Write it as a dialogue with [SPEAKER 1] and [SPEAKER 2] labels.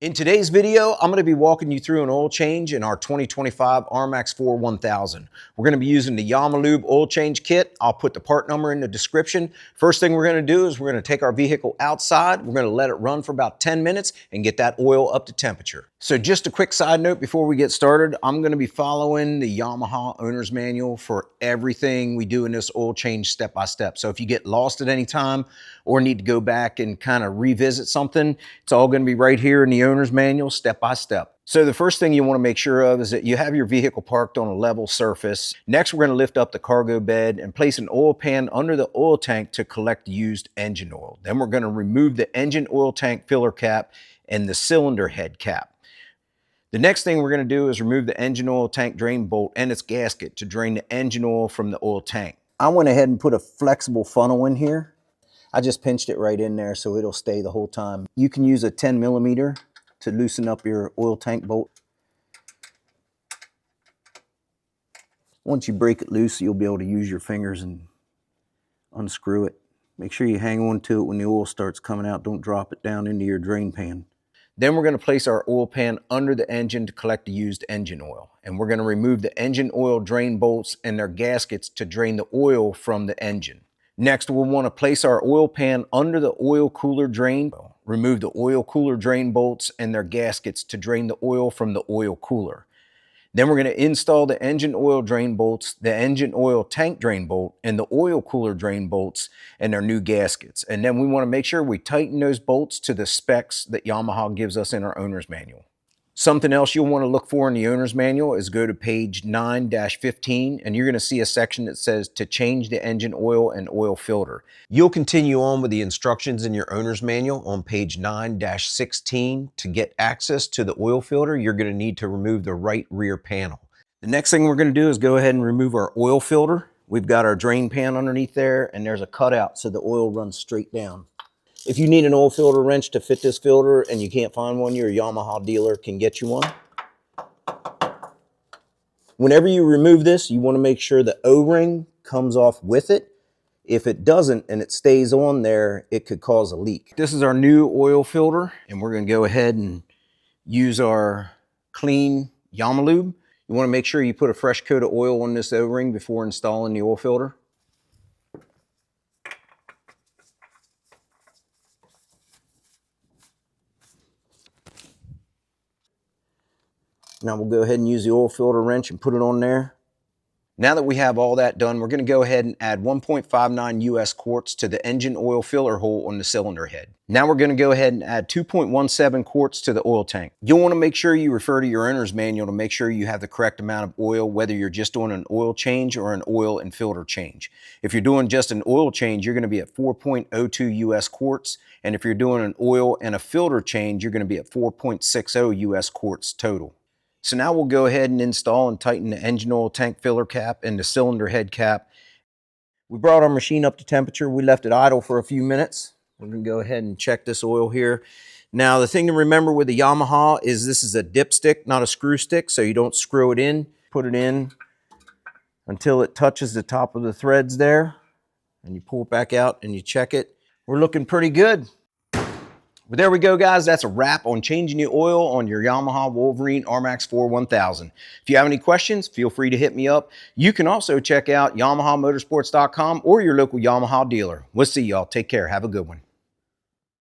[SPEAKER 1] In today's video, I'm going to be walking you through an oil change in our 2025 RMAX4 1000. We're going to be using the Yamalube Oil Change Kit. I'll put the part number in the description. First thing we're going to do is we're going to take our vehicle outside. We're going to let it run for about 10 minutes and get that oil up to temperature. So just a quick side note before we get started, I'm going to be following the Yamaha owner's manual for everything we do in this oil change step by step. So if you get lost at any time or need to go back and kind of revisit something, it's all going to be right here in the owner's manual step by step. So the first thing you want to make sure of is that you have your vehicle parked on a level surface. Next, we're going to lift up the cargo bed and place an oil pan under the oil tank to collect used engine oil. Then we're going to remove the engine oil tank filler cap and the cylinder head cap. The next thing we're going to do is remove the engine oil tank drain bolt and its gasket to drain the engine oil from the oil tank. I went ahead and put a flexible funnel in here. I just pinched it right in there so it'll stay the whole time. You can use a 10 millimeter to loosen up your oil tank bolt. Once you break it loose, you'll be able to use your fingers and unscrew it. Make sure you hang on to it when the oil starts coming out. Don't drop it down into your drain pan. Then we're going to place our oil pan under the engine to collect the used engine oil. And we're going to remove the engine oil drain bolts and their gaskets to drain the oil from the engine. Next, we'll want to place our oil pan under the oil cooler drain. Remove the oil cooler drain bolts and their gaskets to drain the oil from the oil cooler. Then we're going to install the engine oil drain bolts, the engine oil tank drain bolt, and the oil cooler drain bolts and their new gaskets. And then we want to make sure we tighten those bolts to the specs that Yamaha gives us in our owner's manual. Something else you'll want to look for in the owner's manual is go to page 9-15 and you're going to see a section that says to change the engine oil and oil filter. You'll continue on with the instructions in your owner's manual on page 9-16. To get access to the oil filter, you're going to need to remove the right rear panel. The next thing we're going to do is go ahead and remove our oil filter. We've got our drain pan underneath there and there's a cutout so the oil runs straight down. If you need an oil filter wrench to fit this filter and you can't find one, your Yamaha dealer can get you one. Whenever you remove this, you want to make sure the O-ring comes off with it. If it doesn't and it stays on there, it could cause a leak. This is our new oil filter and we're going to go ahead and use our clean Yamalube. You want to make sure you put a fresh coat of oil on this O-ring before installing the oil filter. Now we'll go ahead and use the oil filter wrench and put it on there. Now that we have all that done, we're going to go ahead and add 1.59 US quarts to the engine oil filler hole on the cylinder head. Now we're going to go ahead and add 2.17 quarts to the oil tank. You'll want to make sure you refer to your owner's manual to make sure you have the correct amount of oil, whether you're just doing an oil change or an oil and filter change. If you're doing just an oil change, you're going to be at 4.02 US quarts. And if you're doing an oil and a filter change, you're going to be at 4.60 US quarts total. So now we'll go ahead and install and tighten the engine oil tank filler cap and the cylinder head cap. We brought our machine up to temperature. We left it idle for a few minutes. We're going to go ahead and check this oil here. Now the thing to remember with the Yamaha is this is a dipstick, not a screw stick, so you don't screw it in. Put it in until it touches the top of the threads there. And you pull it back out and you check it. We're looking pretty good. But there we go, guys. That's a wrap on changing the oil on your Yamaha Wolverine RMAX4 1000. If you have any questions, feel free to hit me up. You can also check out YamahaMotorsports.com or your local Yamaha dealer. We'll see y'all. Take care. Have a good one.